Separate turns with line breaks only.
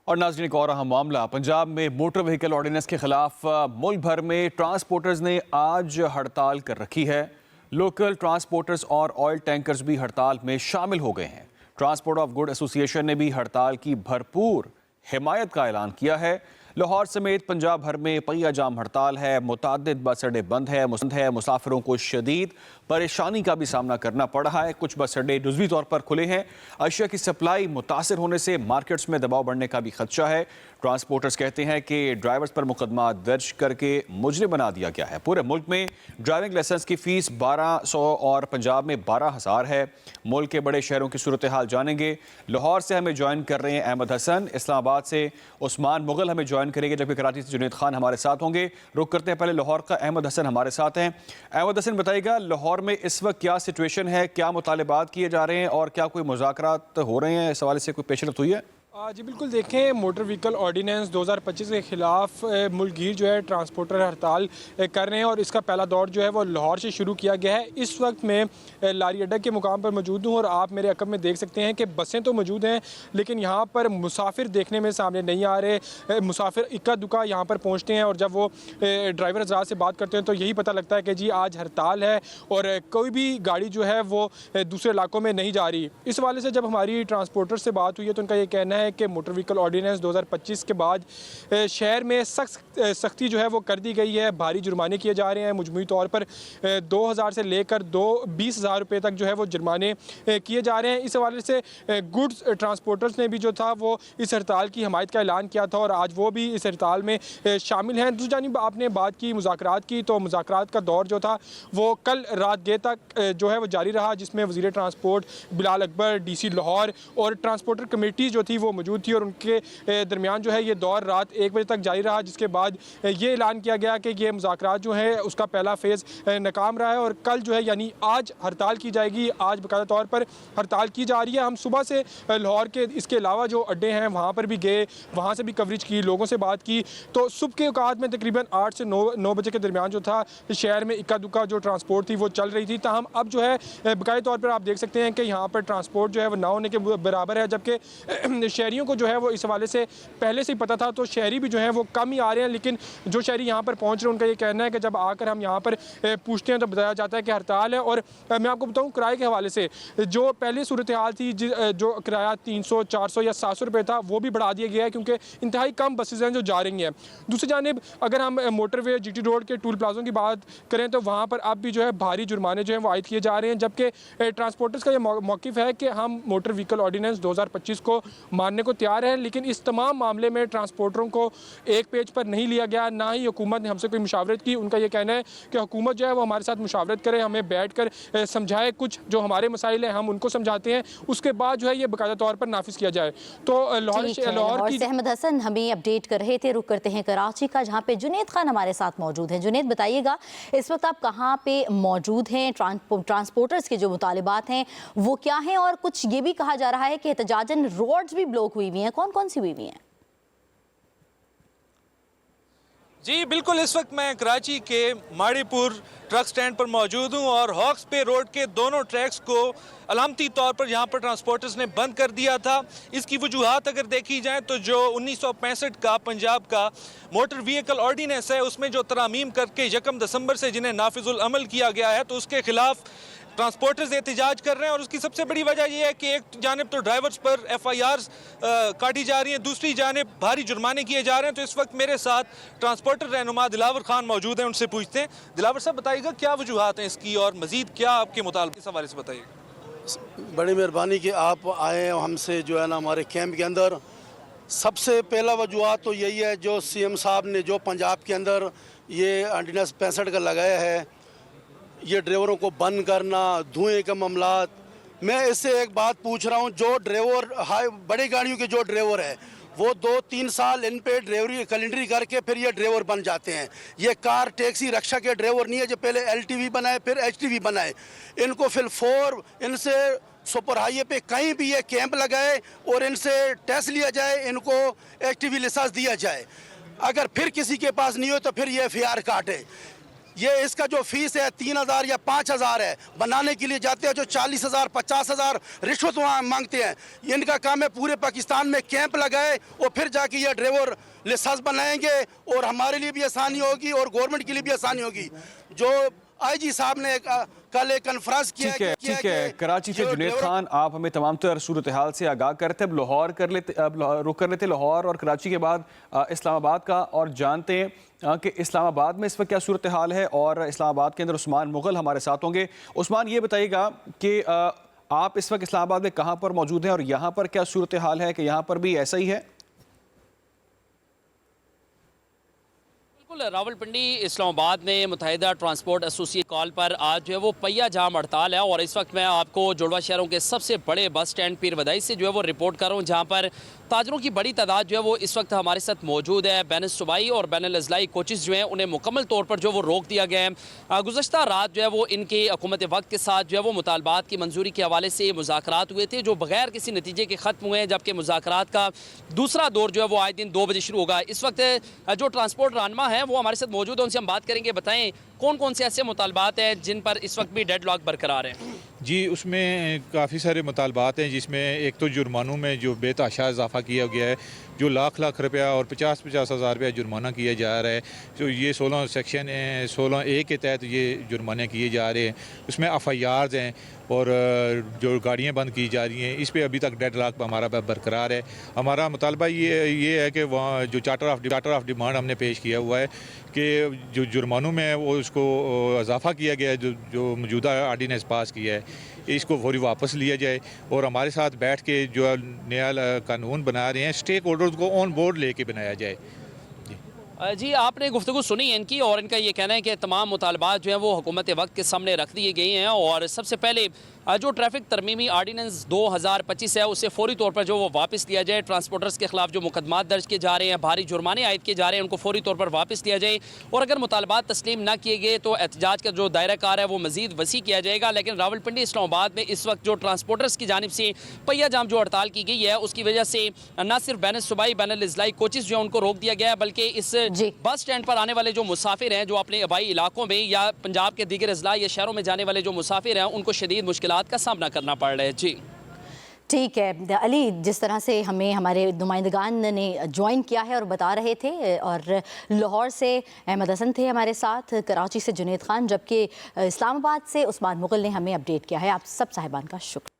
और नाज़रीन, एक और अहम मामला पंजाब में मोटर व्हीकल ऑर्डिनेंस के खिलाफ मुल्क भर में ट्रांसपोर्टर्स ने आज हड़ताल कर रखी है। लोकल ट्रांसपोर्टर्स और ऑयल टैंकर्स भी हड़ताल में शामिल हो गए हैं। ट्रांसपोर्ट ऑफ गुड एसोसिएशन ने भी हड़ताल की भरपूर हिमायत का ऐलान किया है। लाहौर समेत पंजाब भर में पहिया जाम हड़ताल है। मुतादिद बस अड्डे बंद है। मुसाफिरों को शदीद परेशानी का भी सामना करना पड़ रहा है। कुछ बस अड्डे जुज़वी तौर पर खुले हैं। अशिया की सप्लाई मुतासर होने से मार्केट्स में दबाव बढ़ने का भी खदशा है। ट्रांसपोर्टर्स कहते हैं कि ड्राइवर्स पर मुकदमा दर्ज करके मुजरिम बना दिया गया है। पूरे मुल्क में ड्राइविंग लाइसेंस की फ़ीस 1200 और पंजाब में 12,000 है। मुल्क के बड़े शहरों की सूरत हाल जानेंगे। लाहौर से हमें ज्वाइन कर रहे हैं अहमद हसन, इस्लामाबाद से उस्मान मुगल हमें ज्वाइन करेंगे, जबकि कराची से जुनेद खान हमारे साथ होंगे। रुक करते हैं पहले लाहौर का। अहमद हसन हमारे साथ हैं। अहमद हसन, बताइएगा लाहौर में इस वक्त क्या सिचुएशन है, क्या मुतालिबात किए जा रहे हैं और क्या कोई मुज़ाकरात हो रहे हैं? इस हवाले से कोई पेशरफ्त हुई है?
जी बिल्कुल, देखें, मोटर व्हीकल ऑर्डिनेंस 2025 के ख़िलाफ़ मुल्कगीर जो है ट्रांसपोर्टर हड़ताल कर रहे हैं और इसका पहला दौर जो है वो लाहौर से शुरू किया गया है। इस वक्त मैं लारी अड्डा के मुकाम पर मौजूद हूँ और आप मेरे अकब में देख सकते हैं कि बसें तो मौजूद हैं, लेकिन यहाँ पर मुसाफिर देखने में सामने नहीं आ रहे। मुसाफिर इक्का दुक्का यहाँ पर पहुँचते हैं और जब वो ड्राइवर हज़रात से बात करते हैं तो यही पता लगता है कि जी आज हड़ताल है और कोई भी गाड़ी जो है वो दूसरे इलाकों में नहीं जा रही। इस हवाले से जब हमारी ट्रांसपोर्टर से बात हुई है तो उनका ये कहना है कि मोटर व्हीकल ऑर्डिनेंस 2025 के बाद शहर में सख्ती जो है वो कर दी गई है। भारी जुर्माने किए जा रहे हैं। मजमूई तौर पर 2000 से लेकर 20,000 रुपये तक जो है वो जुर्माने किए जा रहे हैं। इस हवाले से गुड्स ट्रांसपोर्टर्स ने भी जो था वो इस हड़ताल की हिमायत का ऐलान किया था और आज वो भी इस हड़ताल में शामिल हैं। दूसरी जानिब आपने बात की मुज़ाकरात की, तो मुज़ाकरात का दौर जो था वो कल रात देर तक जो है वो जारी रहा, जिसमें वज़ीर ट्रांसपोर्ट बिलाल अकबर, DC लाहौर और ट्रांसपोर्टर कमेटी जो थी वो मौजूद थी और उनके दरमियान जो है ये दौर रात 1 बजे तक जारी रहा, जिसके बाद ये ऐलान किया गया कि ये मुज़ाकरात जो है उसका पहला फ़ेज़ नाकाम रहा है और कल जो है यानी आज हड़ताल की जाएगी। आज बाकायदा तौर पर हड़ताल की जा रही है। हम सुबह से लाहौर के इसके अलावा जो अड्डे हैं वहाँ पर भी गए, वहाँ से भी कवरेज की, लोगों से बात की, तो सुबह के औकात में तकरीबन 8 से 9 बजे के दरमियान जो था शहर में इक्का दुक्का जो ट्रांसपोर्ट थी वो चल रही थी। ताहम अब जो है बाकायदा तौर पर आप देख सकते हैं कि यहाँ पर ट्रांसपोर्ट जो है वो ना होने के बराबर है, जबकि शहरियों को जो है वो इस हवाले से पहले से ही पता था, तो शहरी भी जो है वो कम ही आ रहे हैं। लेकिन जो शहरी यहाँ पर पहुँच रहे हैं उनका ये कहना है कि जब आकर हम यहाँ पर पूछते हैं तो बताया जाता है कि हड़ताल है। और मैं आपको बताऊँ किराए के हवाले से जो पहले सूरत हाल थी, जो किराया 300, 400 या 700 रुपये था, वो भी बढ़ा दिया गया है क्योंकि इंतहाई कम बसेज हैं जो जा रही हैं। दूसरी जानिब अगर हम मोटरवे GT रोड के टूल प्लाजों की बात करें तो वहाँ पर अब भी जो है भारी जुर्माने जो हैं वो आयद किए जा रहे हैं, जबकि ट्रांसपोर्टर्स का ये मौक़िफ़ है कि हम मोटर व्हीकल ऑर्डिनेंस 2025 को मानने को तैयार हैं, लेकिन इस तमाम मामले में ट्रांसपोर्टरों को एक पेज पर नहीं लिया गया, ना ही हुकूमत ने हमसे कोई मुशावरत की। उनका ये कहना है कि हुकूमत जो है वो हमारे साथ मुशावरत करे, हमें बैठ कर समझाए, कुछ जो हमारे मसाइल हैं हम उनको समझाते हैं, उसके बाद जो है ये बाकायदा तौर पर नाफिज किया जाए। तो लाहौर
की अहमद हसन हमें अपडेट कर रहे थे। रुक करते हैं कराची का, जहाँ पे जुनेद खान हमारे साथ मौजूद हैं। जुनेद, बताइएगा इस वक्त आप कहाँ पे मौजूद हैं? ट्रांसपोर्टर्स के जो मुतालिबात हैं वो क्या हैं और कुछ ये भी कहा जा रहा है कि एहतजाजन रोड्स भी ब्लॉक हुई हुई हैं, कौन कौन सी हुई हुई हैं?
जी बिल्कुल, इस वक्त मैं कराची के माड़ीपुर ट्रक स्टैंड पर मौजूद हूँ और हॉक्स पे रोड के दोनों ट्रैक्स को अलामती तौर पर यहाँ पर ट्रांसपोर्टर्स ने बंद कर दिया था। इसकी वजूहात अगर देखी जाए तो जो 1965 का पंजाब का मोटर व्हीकल ऑर्डिनेंस है उसमें जो तरामीम करके 1 दिसंबर से जिन्हें नाफिजुल अमल किया गया है, तो उसके खिलाफ ट्रांसपोर्टर्स एहतजाज कर रहे हैं। और उसकी सबसे बड़ी वजह यह है कि एक जानिब तो ड्राइवर्स पर FIRs काटी जा रही हैं, दूसरी जानिब भारी जुर्माने किए जा रहे हैं। तो इस वक्त मेरे साथ ट्रांसपोर्टर रहनुमा दिलावर खान मौजूद हैं, उनसे पूछते हैं। दिलावर साहब, बताइएगा क्या वजूहात हैं इसकी और मजीद क्या आपके मुताबिक इस हवाले से बताइए।
बड़ी मेहरबानी कि आप आए हमसे जो है ना हमारे कैंप के अंदर। सबसे पहला वजूहात तो यही है जो CM साहब ने जो पंजाब के अंदर ये ऑर्डिनेंस 65 का लगाया है, ये ड्राइवरों को बंद करना, धुएं का मामलात। मैं इससे एक बात पूछ रहा हूँ, जो ड्राइवर बड़ी गाड़ियों के जो ड्राइवर है वो 2-3 साल इन पे ड्राइवरी कैलेंडरी करके फिर ये ड्राइवर बन जाते हैं। ये कार, टैक्सी, रिक्शा के ड्राइवर नहीं है जो पहले LTV बनाए फिर HTV बनाए। इनको फिर 4 इनसे सुपर हाईवे पे कहीं भी ये कैंप लगाए और इनसे टेस्ट लिया जाए, इनको HTV लाइसेंस दिया जाए। अगर फिर किसी के पास नहीं हो तो फिर ये FIR काटे। ये इसका जो फीस है 3,000 या 5,000 है, बनाने के लिए जाते हैं जो 40,000 50,000 रिश्वत वहाँ मांगते हैं। इनका काम है पूरे पाकिस्तान में कैंप लगाए और फिर जाके ये ड्राइवर लाइसेंस बनाएंगे और हमारे लिए भी आसानी होगी और गवर्नमेंट के लिए भी आसानी होगी। जो आईजी साहब ने कल एक कॉन्फ्रेंस किया
ठीक है। कराची से जुनेद खान, आप हमें तमाम तर सूरत हाल से आगाह करते। अब लाहौर कर लेते, अब रुक कर लेते लाहौर और कराची के बाद इस्लामाबाद का, और जानते हैं कि इस्लामाबाद में इस वक्त क्या सूरत हाल है। और इस्लामाबाद के अंदर उस्मान मुगल हमारे साथ होंगे। उस्मान, ये बताइएगा कि आप इस वक्त इस्लामाबाद में कहाँ पर मौजूद हैं और यहाँ पर क्या सूरत हाल है, कि यहाँ पर भी ऐसा ही है?
रावलपिंडी इस्लामाबाद में मुत्तहिदा ट्रांसपोर्ट एसोसिएशन कॉल पर आज जो है वो पहिया जाम हड़ताल है। और इस वक्त मैं आपको जुड़वा शहरों के सबसे बड़े बस स्टैंड पीर बदाई से जो है वो रिपोर्ट कर रहा हूँ, जहाँ पर ताजरों की बड़ी तादाद जो है वो इस वक्त हमारे साथ मौजूद है। बैन सूबाई और बैन अजलाई कोचेज़ जो हैं उन्हें मुकम्मल तौर पर जो वो रोक दिया गया है। गुज़श्ता रात जो है वो इनके हुकूमत वक्त के साथ जो है वो मुतालबात की मंजूरी के हवाले से मुज़ाकरात हुए थे, जो बगैर किसी नतीजे के ख़त्म हुए हैं, जबकि मुज़ाकरात का दूसरा दौर जो है वो आए दिन 2 बजे शुरू होगा। इस वक्त जो ट्रांसपोर्ट रहनुमा है वो हमारे साथ मौजूद है, उनसे हम बात करेंगे। बताएं कौन कौन से ऐसे मुतालबात हैं जिन पर इस वक्त भी डेडलॉक बरकरार है?
जी, उसमें काफ़ी सारे मुतालबात हैं, जिसमें एक तो जुर्मानों में जो बेतहाशा इजाफा किया गया है, जो लाख रुपया और 50 हज़ार रुपया जुर्माना किया जा रहा है। जो ये 16 सेक्शन 16A के तहत ये जुर्माने किए जा रहे हैं। उसमें FIRs हैं और जो गाड़ियाँ बंद की जा रही हैं, इस पर अभी तक डेडलॉक हमारा बरकरार है। हमारा मुतालबा ये है कि वहाँ जो चार्टर ऑफ डिमांड हमने पेश किया हुआ है कि जो जुर्मानों में वो उसको इजाफा किया गया है, जो मौजूदा आर्डीनेंस पास किया है, इसको फौरी वापस लिया जाए और हमारे साथ बैठ के जो नया कानून बना रहे हैं, स्टेक होल्डर्स को ऑन बोर्ड लेके बनाया जाए।
जी, आपने गुफ्तगू सुनी है इनकी, और इनका ये कहना है कि तमाम मुतालबात जो हैं वो हुकूमत वक्त के सामने रख दिए गए हैं। और सबसे पहले जो ट्रैफिक तरमीमी आर्डीनेंस 2025 है उसे फौरी तौर पर जो वो वापस लिया जाए। ट्रांसपोर्टर्स के खिलाफ जो मुकदमात दर्ज किए जा रहे हैं, भारी जुर्माने आयद किए जा रहे हैं, उनको फौरी तौर पर वापस लिया जाए। और अगर मुतालबात तस्लीम ना किए गए तो एहतजाज का जो दायरा कार है वो मजीद वसी किया जाएगा। लेकिन रावलपिंडी इस्लामाबाद में इस वक्त जो ट्रांसपोर्टर्स की जानिब से पहिया जाम जो हड़ताल की गई है, उसकी वजह से न सिर्फ बैन सूबाई बैन अजलाई कोचेज़ जो है उनको रोक दिया गया है, बल्कि इस बस स्टैंड पर आने वाले जो मुसाफिर हैं, जो अपने आबाई इलाकों में या पंजाब के दीगर अजला या शहरों में जाने वाले जो मुसाफिर हैं, उनको शदीद मुश्किलात का सामना करना पड़ रहा है। जी
ठीक है अली, जिस तरह से हमें हमारे नुमाइंदगान ने ज्वाइन किया है और बता रहे थे, और लाहौर से अहमद हसन थे हमारे साथ, कराची से जुनेद खान, जबकि इस्लामाबाद से उस्मान मुगल ने हमें अपडेट किया है। आप सब साहिबान का शुक्र।